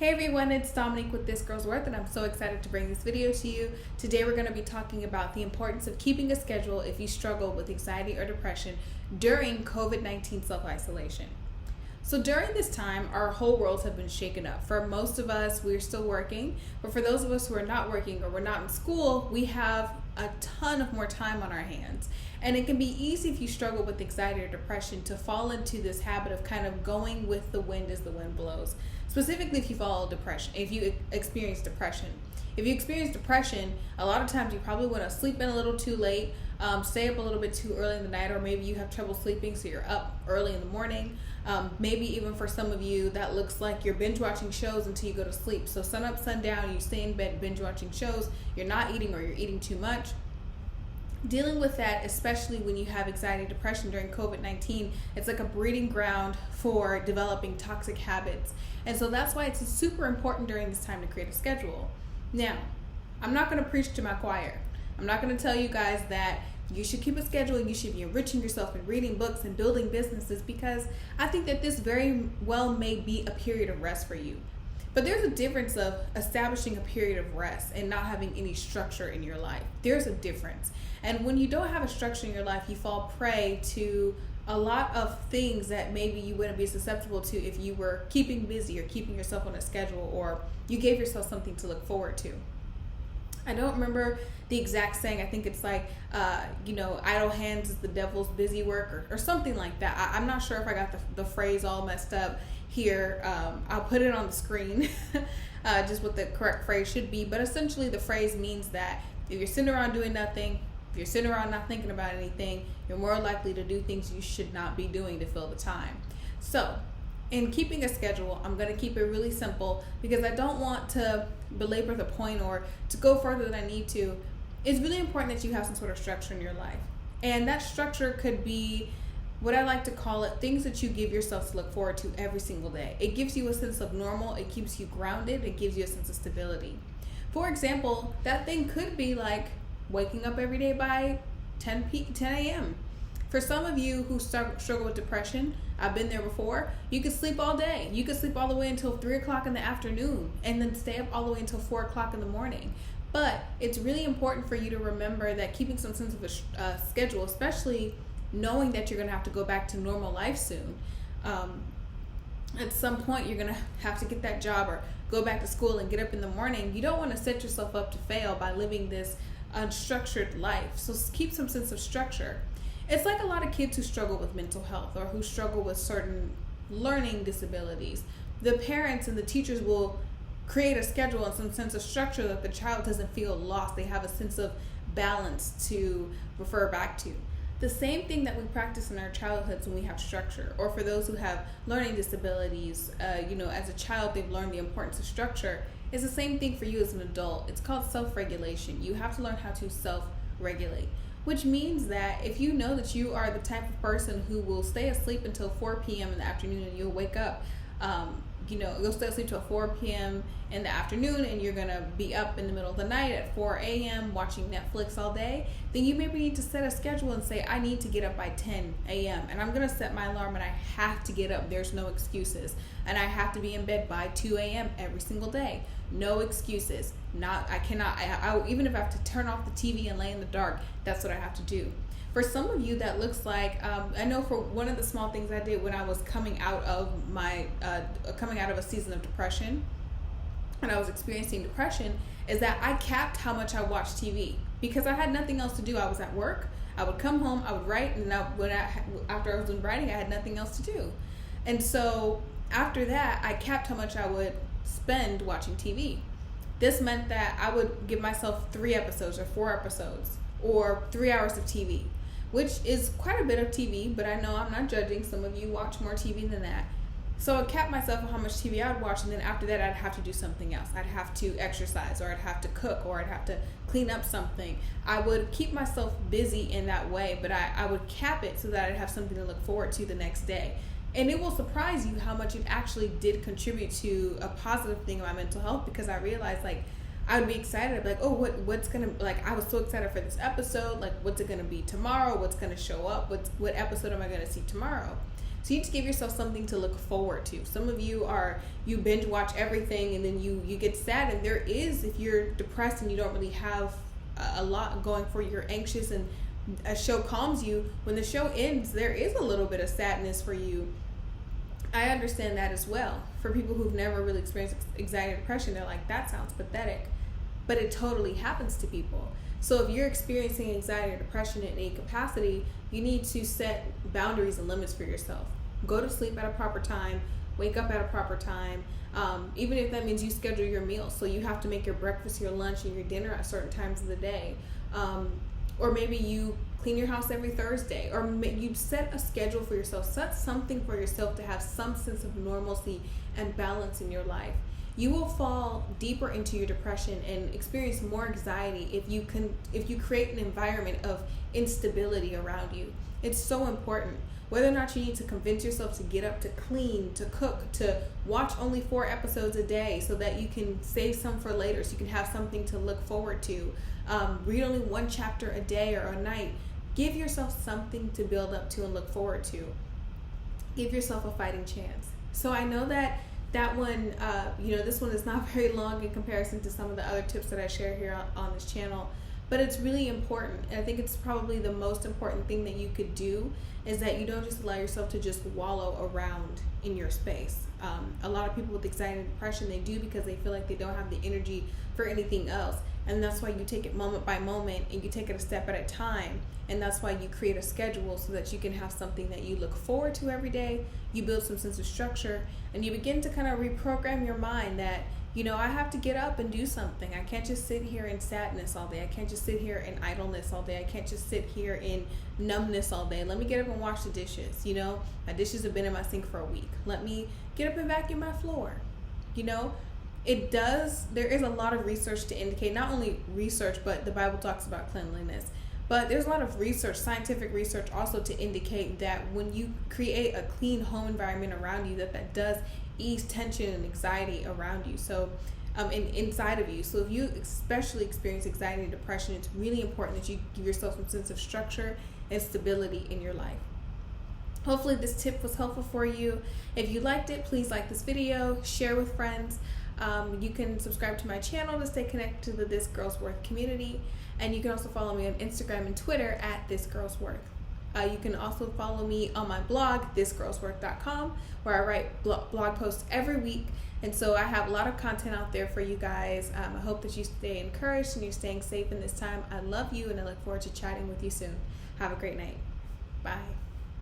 Hey everyone, it's Dominique with This Girl's Worth, and I'm so excited to bring this video to you. Today we're going to be talking about the importance of keeping a schedule if you struggle with anxiety or depression during COVID-19 self-isolation. So during this time, our whole worlds have been shaken up. For most of us, we're still working, but for those of us who are not working or we're not in school, we have a ton of more time on our hands. And it can be easy if you struggle with anxiety or depression to fall into this habit of kind of going with the wind as the wind blows. Specifically if you experience depression. If you experience depression, a lot of times you probably want to sleep in a little too late, stay up a little bit too early in the night, or maybe you have trouble sleeping so you're up early in the morning. Maybe even for some of you that looks like you're binge watching shows until you go to sleep. So sun up, sundown, you stay in bed binge watching shows, you're not eating or you're eating too much. Dealing with that, especially when you have anxiety and depression during COVID-19, it's like a breeding ground for developing toxic habits. And so that's why it's super important during this time to create a schedule. Now, I'm not going to preach to my choir. I'm not going to tell you guys that you should keep a schedule and you should be enriching yourself and reading books and building businesses, because I think that this very well may be a period of rest for you. But there's a difference of establishing a period of rest and not having any structure in your life. There's a difference. And when you don't have a structure in your life, you fall prey to a lot of things that maybe you wouldn't be susceptible to if you were keeping busy or keeping yourself on a schedule, or you gave yourself something to look forward to. I don't remember the exact saying. I think it's like, idle hands is the devil's busy work, or something like that. I'm not sure if I got the phrase all messed up here. I'll put it on the screen, just what the correct phrase should be. But essentially the phrase means that if you're sitting around doing nothing, if you're sitting around not thinking about anything, you're more likely to do things you should not be doing to fill the time. So in keeping a schedule, I'm going to keep it really simple because I don't want to belabor the point or to go further than I need to. It's really important that you have some sort of structure in your life. And that structure could be what I like to call it, things that you give yourself to look forward to every single day. It gives you a sense of normal. It keeps you grounded. It gives you a sense of stability. For example, that thing could be like waking up every day by 10 a.m. For some of you who struggle with depression, I've been there before, you could sleep all day. You could sleep all the way until 3 o'clock in the afternoon and then stay up all the way until 4 o'clock in the morning. But it's really important for you to remember that keeping some sense of a schedule, especially knowing that you're going to have to go back to normal life soon. At some point, you're going to have to get that job or go back to school and get up in the morning. You don't want to set yourself up to fail by living this unstructured life. So keep some sense of structure. It's like a lot of kids who struggle with mental health or who struggle with certain learning disabilities. The parents and the teachers will create a schedule and some sense of structure that the child doesn't feel lost. They have a sense of balance to refer back to. The same thing that we practice in our childhoods when we have structure, or for those who have learning disabilities, as a child they've learned the importance of structure, is the same thing for you as an adult. It's called self-regulation. You have to learn how to self-regulate, which means that if you know that you are the type of person who will stay asleep until 4 p.m. in the afternoon and you'll wake up, you'll stay asleep till 4 p.m. in the afternoon and you're going to be up in the middle of the night at 4 a.m. watching Netflix all day, then you maybe need to set a schedule and say, I need to get up by 10 a.m. and I'm going to set my alarm and I have to get up. There's no excuses. And I have to be in bed by 2 a.m. every single day. No excuses. Even if I have to turn off the TV and lay in the dark, that's what I have to do. For some of you, that looks like, I know for one of the small things I did when I was coming out of a season of depression, and I was experiencing depression, is that I capped how much I watched TV because I had nothing else to do. I was at work. I would come home, I would write, and after I was done writing, I had nothing else to do. And so after that, I capped how much I would spend watching TV. This meant that I would give myself 3 episodes or 4 episodes or 3 hours of TV, which is quite a bit of TV, but I know I'm not judging. Some of you watch more TV than that. So I capped myself on how much TV I would watch, and then after that I'd have to do something else. I'd have to exercise, or I'd have to cook, or I'd have to clean up something. I would keep myself busy in that way, but I would cap it so that I'd have something to look forward to the next day. And it will surprise you how much it actually did contribute to a positive thing in my mental health, because I realized, I would be excited. I'd be like, oh, what's gonna, I was so excited for this episode. What's it gonna be tomorrow? What's gonna show up? What episode am I gonna see tomorrow? So you need to give yourself something to look forward to. Some of you binge watch everything, and then you get sad. And there is, if you're depressed and you don't really have a lot going for you, you're anxious, and a show calms you, when the show ends, there is a little bit of sadness for you. I understand that as well. For people who've never really experienced anxiety or depression, they're like, that sounds pathetic. But it totally happens to people. So if you're experiencing anxiety or depression in any capacity, you need to set boundaries and limits for yourself. Go to sleep at a proper time, wake up at a proper time, even if that means you schedule your meals. So you have to make your breakfast, your lunch, and your dinner at certain times of the day. Or maybe you clean your house every Thursday, or you set a schedule for yourself. Set something for yourself to have some sense of normalcy and balance in your life. You will fall deeper into your depression and experience more anxiety if you create an environment of instability around you. It's so important. Whether or not you need to convince yourself to get up, to clean, to cook, to watch only 4 episodes a day so that you can save some for later, so you can have something to look forward to. Read only 1 chapter a day or a night. Give yourself something to build up to and look forward to. Give yourself a fighting chance. So I know that one, this one is not very long in comparison to some of the other tips that I share here on this channel, but it's really important. And I think it's probably the most important thing that you could do, is that you don't just allow yourself to just wallow around in your space. A lot of people with anxiety and depression, they do because they feel like they don't have the energy for anything else. And that's why you take it moment by moment, and you take it a step at a time. And that's why you create a schedule, so that you can have something that you look forward to every day. You build some sense of structure, and you begin to kind of reprogram your mind that, I have to get up and do something. I can't just sit here in sadness all day. I can't just sit here in idleness all day. I can't just sit here in numbness all day. Let me get up and wash the dishes. My dishes have been in my sink for a week. Let me get up and vacuum my floor. There is a lot of research to indicate, not only research, but the Bible talks about cleanliness. But there's a lot of research, scientific research also, to indicate that when you create a clean home environment around you, that does ease tension and anxiety around you. So, inside of you. So if you especially experience anxiety and depression, it's really important that you give yourself some sense of structure and stability in your life. Hopefully this tip was helpful for you. If you liked it, please like this video, share with friends. You can subscribe to my channel to stay connected to the This Girl's Worth community. And you can also follow me on Instagram and Twitter at This Girl's Worth. You can also follow me on my blog, thisgirlsworth.com, where I write blog posts every week. And so I have a lot of content out there for you guys. I hope that you stay encouraged and you're staying safe in this time. I love you, and I look forward to chatting with you soon. Have a great night. Bye.